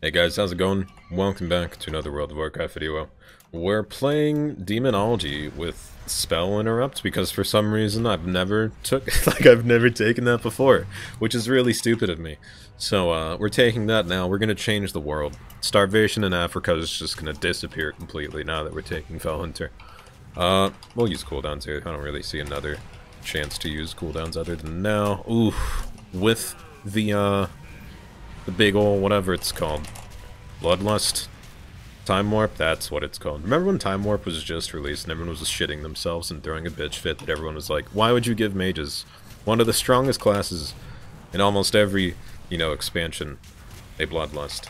Hey guys, how's it going? Welcome back to another World of Warcraft video. We're playing Demonology with Spell Interrupt because for some reason I've never taken that before, which is really stupid of me. So we're taking that now. We're gonna change the world. Starvation in Africa is just gonna disappear completely now that we're taking Fellhunter. We'll use cooldowns here. I don't really see another chance to use cooldowns other than now. Ooh, with the big ol' whatever it's called. Bloodlust? Time Warp? That's what it's called. Remember when Time Warp was just released and everyone was just shitting themselves and throwing a bitch fit that everyone was like, why would you give mages one of the strongest classes in almost every, expansion, a Bloodlust?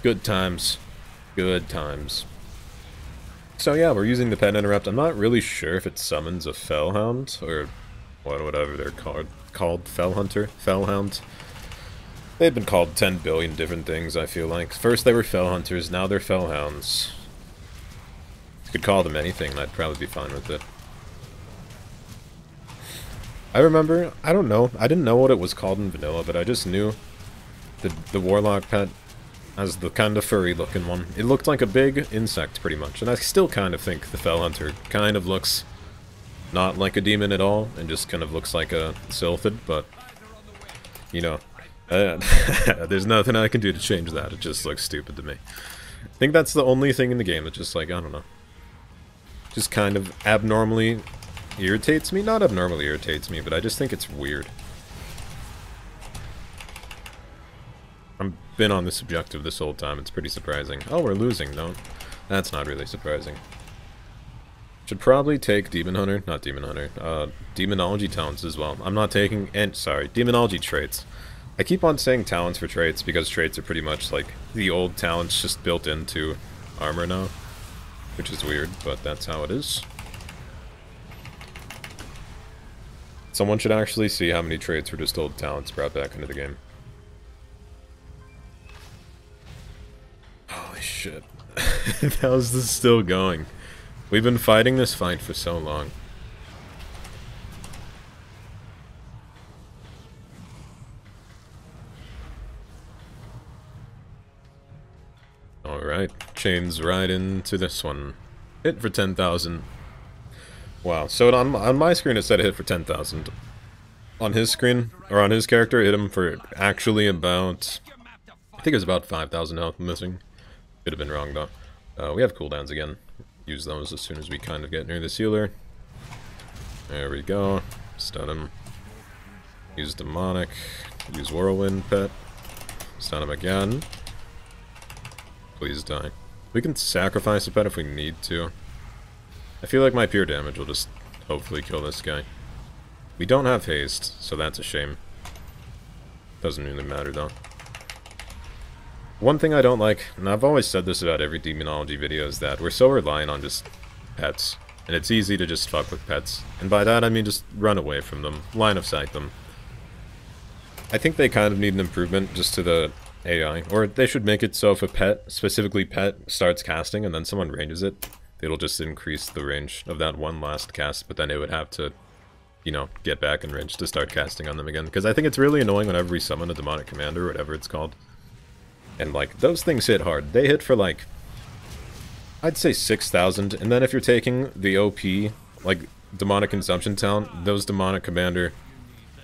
Good times. Good times. So yeah, we're using the Pet Interrupt. I'm not really sure if it summons a Fellhound, or whatever they're called Fellhunter? Fellhound? They've been called 10 billion different things, I feel like. First they were Fellhunters, now they're Fellhounds. You could call them anything and I'd probably be fine with it. I remember, I didn't know what it was called in vanilla, but I just knew the Warlock pet as the kind of furry looking one. It looked like a big insect pretty much, and I still kind of think the Fellhunter kind of looks not like a demon at all, and just kind of looks like a sylphid, but, there's nothing I can do to change that. It just looks stupid to me. I think that's the only thing in the game that just, I don't know. Just kind of abnormally irritates me. Not abnormally irritates me, but I just think it's weird. I've been on this objective this whole time. It's pretty surprising. Oh, we're losing. No, that's not really surprising. Should probably take Demonology talents as well. I'm not taking, Demonology traits. I keep on saying talents for traits because traits are pretty much like the old talents just built into armor now, which is weird, but that's how it is. Someone should actually see how many traits were just old talents brought back into the game. Holy shit. How's this still going? We've been fighting this fight for so long. Alright, chains right into this one. Hit for 10,000. Wow, so on my screen it said a hit for 10,000. On his screen, or on his character, it hit him for actually about, I think it was about 5,000 health missing. Could have been wrong though. We have cooldowns again. Use those as soon as we kind of get near the sealer. There we go. Stun him. Use Demonic. Use Whirlwind Pet. Stun him again. Please die. We can sacrifice a pet if we need to. I feel like my pure damage will just hopefully kill this guy. We don't have haste, so that's a shame. Doesn't really matter though. One thing I don't like, and I've always said this about every Demonology video, is that we're so reliant on just pets. And it's easy to just fuck with pets. And by that I mean just run away from them, line of sight them. I think they kind of need an improvement just to the AI, or they should make it so if a pet, specifically pet, starts casting and then someone ranges it, it'll just increase the range of that one last cast, but then it would have to, get back in range to start casting on them again. Because I think it's really annoying whenever we summon a demonic commander, or whatever it's called. And, those things hit hard. They hit for, I'd say 6,000, and then if you're taking the OP, demonic consumption talent, those demonic commander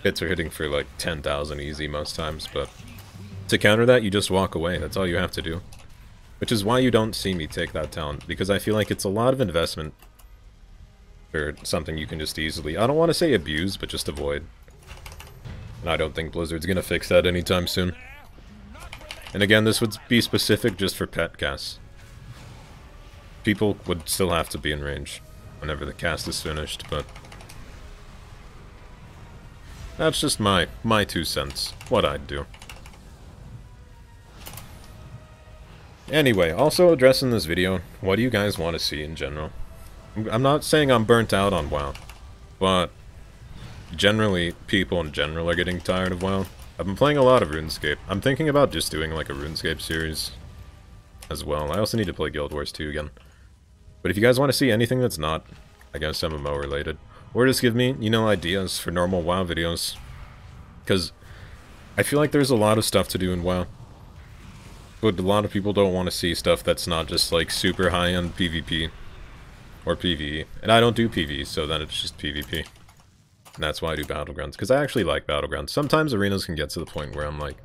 hits are hitting for, 10,000 easy most times, but to counter that, you just walk away. That's all you have to do. Which is why you don't see me take that talent, because I feel like it's a lot of investment for something you can just easily, I don't want to say abuse, but just avoid. And I don't think Blizzard's gonna fix that anytime soon. And again, this would be specific just for pet casts. People would still have to be in range whenever the cast is finished, but that's just my 2 cents, what I'd do. Anyway, also addressing this video, what do you guys want to see in general? I'm not saying I'm burnt out on WoW, but generally, people in general are getting tired of WoW. I've been playing a lot of RuneScape. I'm thinking about just doing a RuneScape series as well. I also need to play Guild Wars 2 again. But if you guys want to see anything that's not, I guess, MMO related, or just give me, ideas for normal WoW videos, because I feel like there's a lot of stuff to do in WoW. But a lot of people don't want to see stuff that's not just like super high-end PvP or PvE. And I don't do PvE, so then it's just PvP. And that's why I do Battlegrounds, because I actually like Battlegrounds. Sometimes arenas can get to the point where I'm like...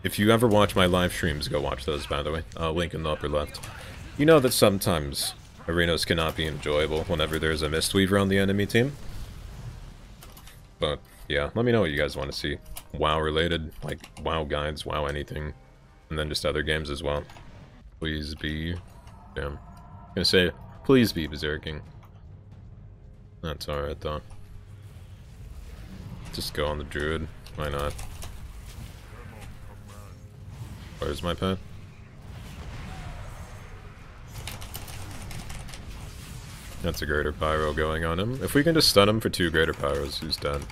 If you ever watch my live streams, go watch those, by the way. Link in the upper left. You know that sometimes arenas cannot be enjoyable whenever there's a Mistweaver on the enemy team. But, yeah, let me know what you guys want to see. WoW-related, like WoW guides, WoW anything. And then just other games as well. Please be... Damn. I'm gonna say, please be berserking. That's alright, though. Just go on the druid. Why not? Where's my pet? That's a greater pyro going on him. If we can just stun him for 2 greater pyros, he's dead.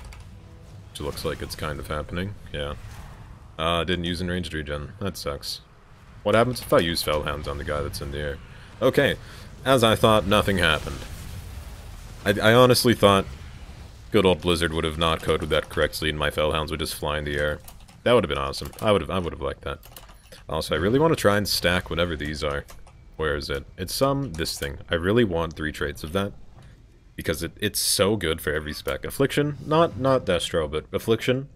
Which looks like it's kind of happening. Yeah. Didn't use enraged regen. That sucks. What happens if I use Fellhounds on the guy that's in the air? Okay. As I thought, nothing happened. I honestly thought good old Blizzard would have not coded that correctly and my Fellhounds would just fly in the air. That would have been awesome. I would have liked that. Also, I really want to try and stack whatever these are. Where is it? It's this thing. I really want 3 traits of that. Because it's so good for every spec. Affliction, not Destro, but Affliction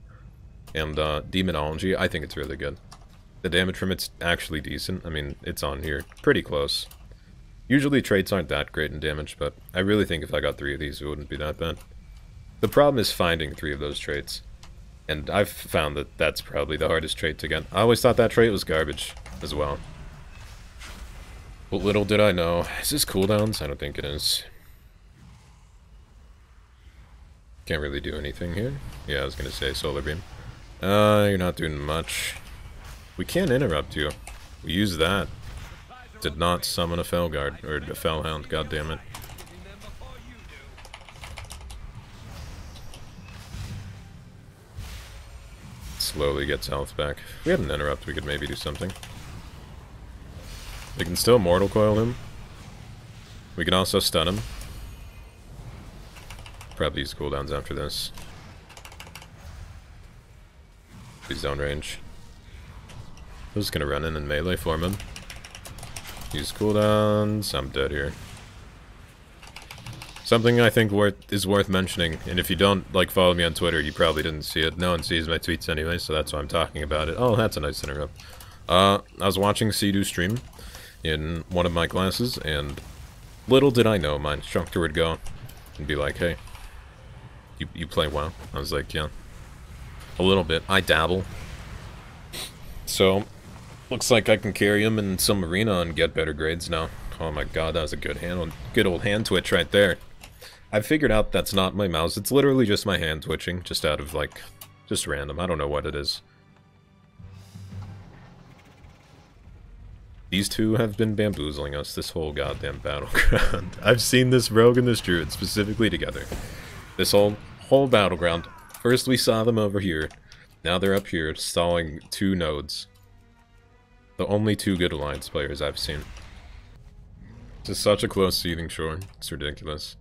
and Demonology, I think it's really good. The damage from it's actually decent. I mean, it's on here. Pretty close. Usually traits aren't that great in damage, but I really think if I got 3 of these, it wouldn't be that bad. The problem is finding 3 of those traits. And I've found that that's probably the hardest trait to get. I always thought that trait was garbage as well. But little did I know. Is this cooldowns? I don't think it is. Can't really do anything here. Yeah, I was gonna say Solar Beam. You're not doing much. We can't interrupt you. We use that. Did not summon a Felguard, or a Fellhound, god damn it. Slowly gets health back. If we had an interrupt, we could maybe do something. We can still Mortal Coil him. We can also stun him. Probably use cooldowns after this. He's zone range. I'm just gonna run in and melee form him. Use cooldowns. I'm dead here. Something I think is worth mentioning, and if you don't like follow me on Twitter, you probably didn't see it. No one sees my tweets anyway, so that's why I'm talking about it. Oh, that's a nice interrupt. I was watching Sea-Doo stream in one of my classes, and little did I know my instructor would go and be like, "Hey, you play WoW?" I was like, "Yeah, a little bit. I dabble." So, looks like I can carry him in some arena and get better grades now. Oh my god, that was a good old hand twitch right there. I've figured out that's not my mouse. It's literally just my hand twitching, just out of, like, just random. I don't know what it is. These two have been bamboozling us this whole goddamn battleground. I've seen this rogue and this druid specifically together. This whole battleground. First we saw them over here. Now they're up here, stalling 2 nodes. The only 2 good alliance players I've seen. This is such a close Seething Shore. It's ridiculous.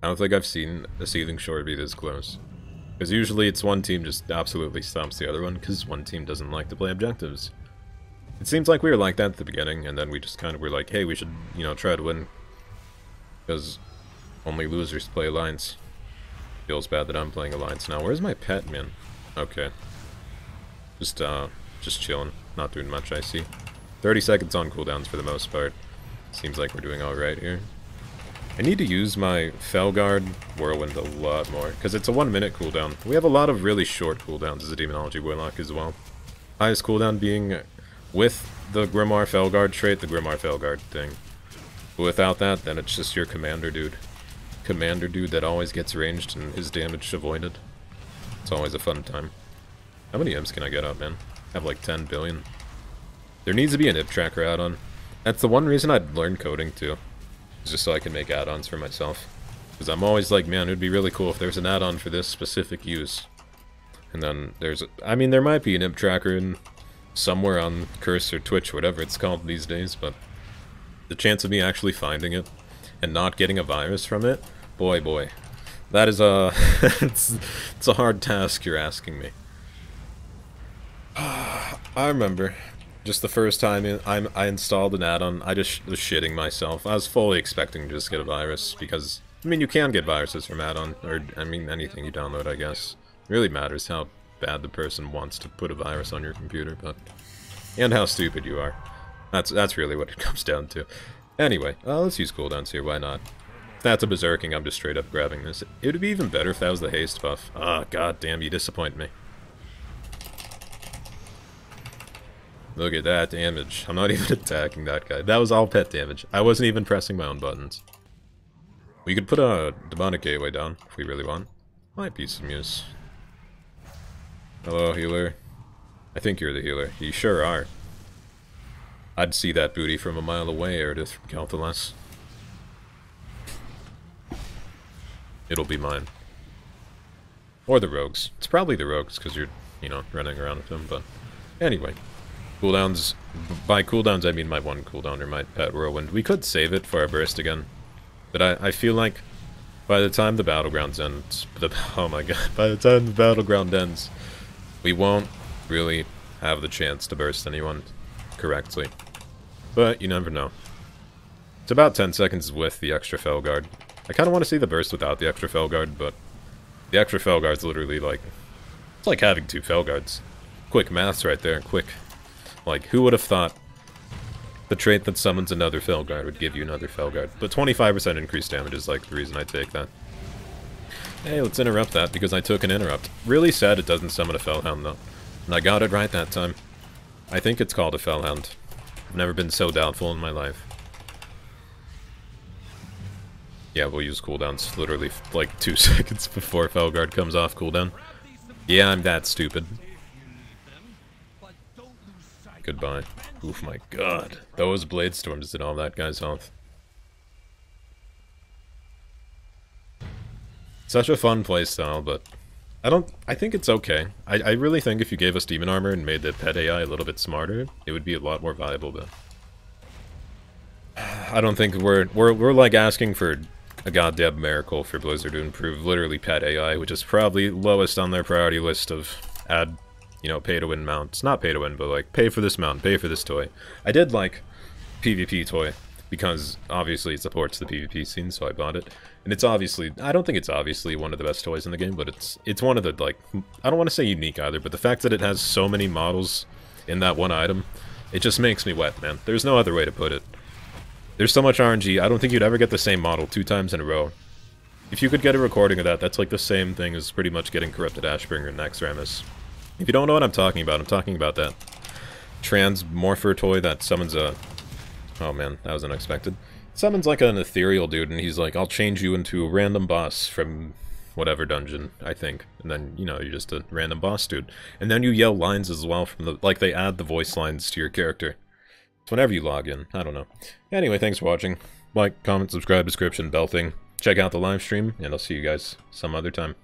I don't think I've seen a Seething Shore be this close. Because usually it's one team just absolutely stomps the other one, because one team doesn't like to play objectives. It seems like we were like that at the beginning, and then we just kind of were like, hey, we should, you know, try to win. Because only losers play Alliance. Feels bad that I'm playing Alliance now. Where's my pet, man? Okay. Just chilling. Not doing much, I see. 30 seconds on cooldowns for the most part. Seems like we're doing alright here. I need to use my Felguard Whirlwind a lot more, because it's a 1-minute cooldown. We have a lot of really short cooldowns as a Demonology Warlock as well. Highest cooldown being with the Grimoire Felguard trait, the Grimoire Felguard thing. But without that, then it's just your Commander dude. Commander dude that always gets ranged and his damage avoided. It's always a fun time. How many Imps can I get out, man? I have like 10 billion. There needs to be an IP tracker add-on. That's the one reason I'd learn coding too. Just so I can make add-ons for myself. Because I'm always like, man, it'd be really cool if there's an add-on for this specific use. And then there's, I mean, there might be an IP tracker in somewhere on Curse or Twitch, whatever it's called these days, but the chance of me actually finding it and not getting a virus from it, boy. That is a, it's a hard task you're asking me. I remember Just the first time I installed an add-on, I just was shitting myself. I was fully expecting to just get a virus, because, I mean, you can get viruses from add-on, or, I mean, anything you download, I guess. It really matters how bad the person wants to put a virus on your computer, but... and how stupid you are. That's really what it comes down to. Anyway, let's use cooldowns here, why not? If that's a berserking, I'm just straight up grabbing this. It would be even better if that was the haste buff. Ah, god damn, you disappoint me. Look at that damage. I'm not even attacking that guy. That was all pet damage. I wasn't even pressing my own buttons. We could put a demonic gateway down if we really want. Might be some use. Hello, healer. I think you're the healer. You sure are. I'd see that booty from a mile away, Erdith from Calthalas. It'll be mine. Or the rogues. It's probably the rogues, because you're, you know, running around with them, but... anyway. Cooldowns... by cooldowns, I mean my one cooldown, or my pet whirlwind. We could save it for our burst again. But I feel like, by the time the battlegrounds ends... oh my god, by the time the battleground ends, we won't really have the chance to burst anyone correctly. But you never know. It's about 10 seconds with the extra Felguard. I kind of want to see the burst without the extra Felguard, but the extra Felguard's literally like... it's like having 2 Felguards. Quick maths right there, quick. Like, who would have thought the trait that summons another Felguard would give you another Felguard? But 25% increased damage is like the reason I take that. Hey, let's interrupt that because I took an interrupt. Really sad it doesn't summon a Fellhound though. And I got it right that time. I think it's called a Fellhound. I've never been so doubtful in my life. Yeah, we'll use cooldowns literally like 2 seconds before Felguard comes off cooldown. Yeah, I'm that stupid. Goodbye. Oof, my god. Those Blade Storms did all that guy's health. Such a fun playstyle, but... I think it's okay. I really think if you gave us Demon Armor and made the pet AI a little bit smarter, it would be a lot more viable, but... I don't think we're like asking for a goddamn miracle for Blizzard to improve literally pet AI, which is probably lowest on their priority list of add, you know, pay-to-win mounts. Not pay-to-win, but like, pay for this mount, pay for this toy. I did like PvP toy, because obviously it supports the PvP scene, so I bought it. And it's obviously, I don't think it's obviously one of the best toys in the game, but it's one of the, like, I don't want to say unique either, but the fact that it has so many models in that one item, it just makes me wet, man. There's no other way to put it. There's so much RNG, I don't think you'd ever get the same model 2 times in a row. If you could get a recording of that, that's like the same thing as pretty much getting Corrupted Ashbringer and Naxxramas. If you don't know what I'm talking about that Transmorpher toy that summons a... oh man, that was unexpected. Summons like an ethereal dude, and he's like, I'll change you into a random boss from whatever dungeon, I think. And then, you know, you're just a random boss dude. And then you yell lines as well from the... like, they add the voice lines to your character. So whenever you log in, I don't know. Anyway, thanks for watching. Like, comment, subscribe, description, bell thing. Check out the live stream, and I'll see you guys some other time.